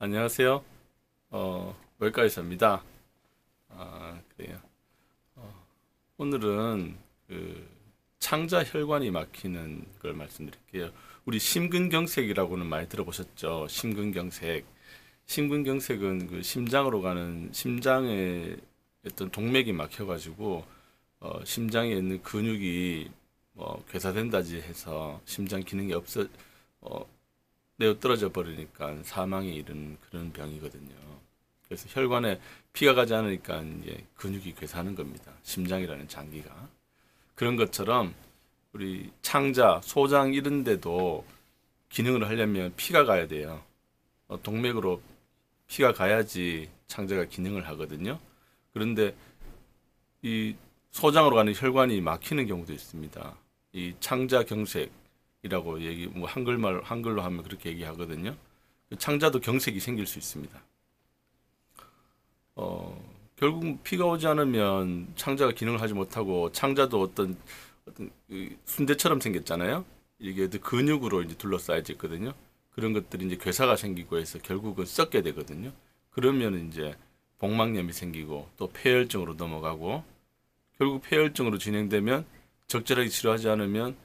안녕하세요. 외과 의사입니다. 그래요. 오늘은 그 창자 혈관이 막히는 걸 말씀드릴게요. 우리 심근경색이라고는 많이 들어보셨죠? 심근경색. 심근경색은 그 심장으로 가는 심장에 어떤 동맥이 막혀가지고 심장에 있는 근육이 괴사된다지 해서 심장 기능이 어, 내어 떨어져 버리니까 사망에 이르는 그런 병이거든요. 그래서 혈관에 피가 가지 않으니까 이제 근육이 괴사하는 겁니다. 심장이라는 장기가. 그런 것처럼 우리 창자, 소장 이런 데도 기능을 하려면 피가 가야 돼요. 동맥으로 피가 가야지 창자가 기능을 하거든요. 그런데 이 소장으로 가는 혈관이 막히는 경우도 있습니다. 이 창자경색이라고 뭐 한글로 하면 그렇게 얘기하거든요. 그 창자도 경색이 생길 수 있습니다. 결국 피가 오지 않으면 창자가 기능을 하지 못하고 창자도 어떤 그 순대처럼 생겼잖아요. 이게 근육으로 이제 둘러싸여져 있거든요. 그런 것들이 이제 괴사가 생기고 해서 결국은 썩게 되거든요. 그러면 이제 복막염이 생기고 또 폐혈증으로 넘어가고 결국 폐혈증으로 진행되면 적절하게 치료하지 않으면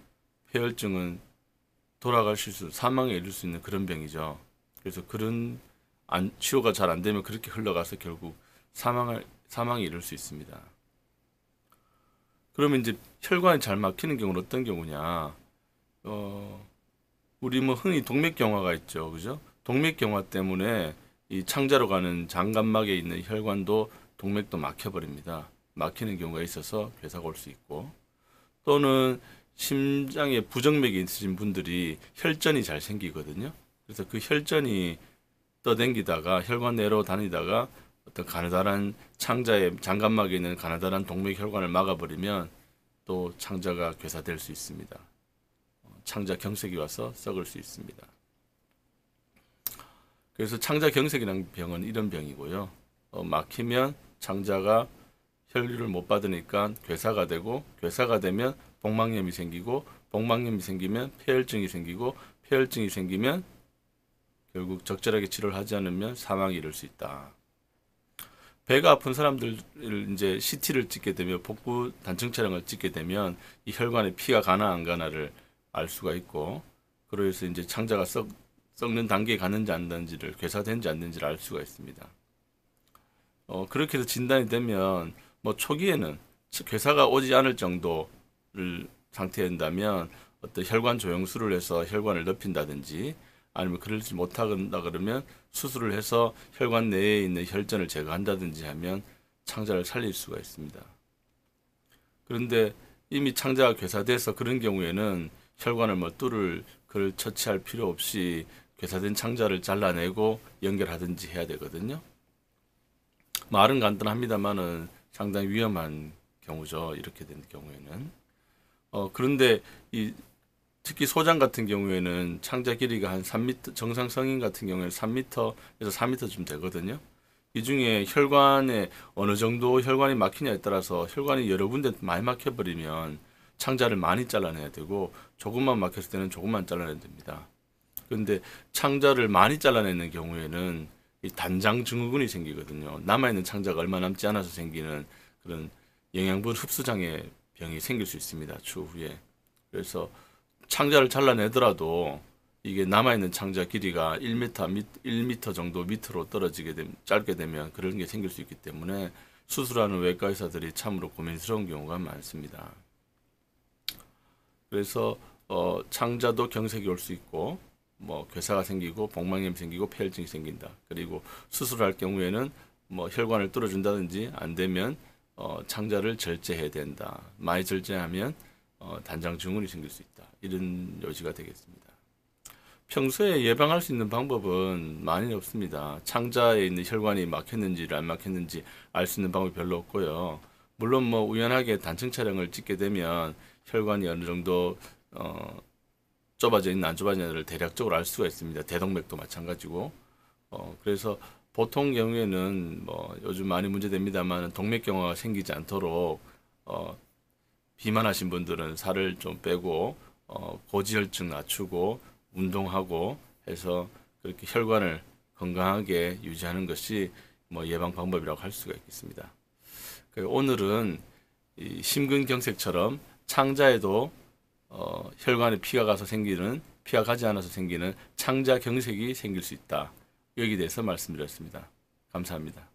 폐혈증은 사망에 이를 수 있는 그런 병이죠. 그래서 치료가 잘 안 되면 그렇게 흘러가서 결국 사망에 이를 수 있습니다. 그러면 이제 혈관이 잘 막히는 경우는 어떤 경우냐? 우리 뭐 흔히 동맥경화가 있죠, 그죠? 동맥경화 때문에 이 창자로 가는 장관막에 있는 혈관도 동맥도 막혀버립니다. 막히는 경우가 있어서 괴사가 올 수 있고 또는 심장에 부정맥이 있으신 분들이 혈전이 잘 생기거든요. 그래서 그 혈전이 떠댕기다가 혈관 내로 다니다가 어떤 가느다란 창자의 장관막에 있는 가느다란 동맥 혈관을 막아버리면 또 창자가 괴사될 수 있습니다. 창자 경색이 와서 썩을 수 있습니다. 그래서 창자 경색이라는 병은 이런 병이고요. 막히면 창자가 혈류를 못 받으니까 괴사가 되고 괴사가 되면 복막염이 생기고 복막염이 생기면 폐혈증이 생기고 폐혈증이 생기면 결국 적절하게 치료를 하지 않으면 사망에 이를 수 있다. 배가 아픈 사람들을 이제 CT를 찍게 되면 복부 단층 촬영을 찍게 되면 이 혈관에 피가 가나 안 가나를 알 수가 있고 그래서 이제 창자가 썩는 단계에 갔는지 안 갔는지를 괴사된지 안 됐는지를 알 수가 있습니다. 그렇게 해서 진단이 되면 뭐 초기에는 괴사가 오지 않을 정도를 상태인다면 어떤 혈관 조영술을 해서 혈관을 넓힌다든지 아니면 그러지 못한다 그러면 수술을 해서 혈관 내에 있는 혈전을 제거한다든지 하면 창자를 살릴 수가 있습니다. 그런데 이미 창자가 괴사돼서 그런 경우에는 혈관을 뭐 뚫을 그걸 처치할 필요 없이 괴사된 창자를 잘라내고 연결하든지 해야 되거든요. 말은 간단합니다만은 상당히 위험한 경우죠. 이렇게 된 경우에는. 그런데 특히 소장 같은 경우에는 창자 길이가 한 3m, 정상 성인 같은 경우에는 3m에서 4m쯤 되거든요. 이 중에 혈관에 어느 정도 혈관이 막히냐에 따라서 혈관이 여러 군데 많이 막혀버리면 창자를 많이 잘라내야 되고 조금만 막혔을 때는 조금만 잘라내야 됩니다. 그런데 창자를 많이 잘라내는 경우에는 이 단장 증후군이 생기거든요. 남아있는 창자가 얼마 남지 않아서 생기는 그런 영양분 흡수장애 병이 생길 수 있습니다. 추후에. 그래서 창자를 잘라내더라도 이게 남아있는 창자 길이가 1m 정도 밑으로 짧게 되면 그런 게 생길 수 있기 때문에 수술하는 외과 의사들이 참으로 고민스러운 경우가 많습니다. 그래서 창자도 경색이 올 수 있고 뭐 괴사가 생기고 복막염이 생기고 폐혈증이 생긴다. 그리고 수술할 경우에는 뭐 혈관을 뚫어준다든지 안 되면 창자를 절제해야 된다. 많이 절제하면 단장 증후군이 생길 수 있다. 이런 요지가 되겠습니다. 평소에 예방할 수 있는 방법은 많이 없습니다. 창자에 있는 혈관이 막혔는지를 안 막혔는지 알 수 있는 방법이 별로 없고요. 물론 뭐 우연하게 단층 촬영을 찍게 되면 혈관이 어느 정도 좁아져 있나 안 좁아져 있나를 대략적으로 알 수가 있습니다. 대동맥도 마찬가지고. 그래서 보통 경우에는 뭐 요즘 많이 문제됩니다만 동맥경화가 생기지 않도록 비만하신 분들은 살을 좀 빼고 고지혈증 낮추고 운동하고 해서 그렇게 혈관을 건강하게 유지하는 것이 뭐 예방 방법이라고 할 수가 있겠습니다. 오늘은 이 심근경색처럼 창자에도 혈관에 피가 가서 생기는, 피가 가지 않아서 생기는 창자경색이 생길 수 있다. 여기에 대해서 말씀드렸습니다. 감사합니다.